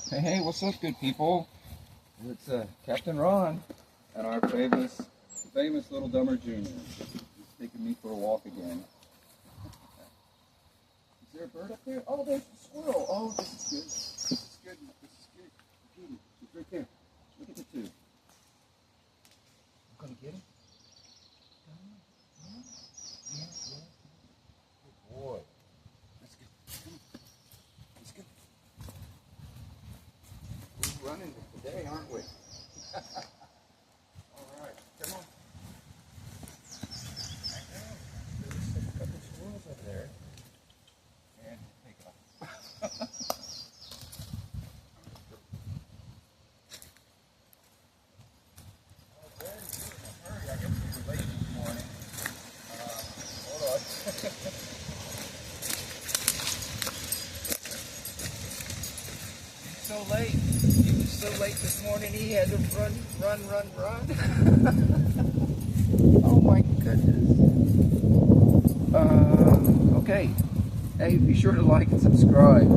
Hey, what's up, good people? It's Captain Ron and our famous little Dummer Jr. He's taking me for a walk again. Is there a bird up there? Oh, there's a squirrel. Oh, this is good. This is good. This is good. Beauty. He's right there. Look at the two. I'm gonna get him. Yeah. Good boy. That's good. That's good. We're running today, aren't we? All right, come on. There's a couple of squirrels over there. And take off. Hurry, I guess we were late this morning. Hold on. He's so late. He was so late this morning he had to run. Oh my goodness. Okay. Hey, be sure to like and subscribe.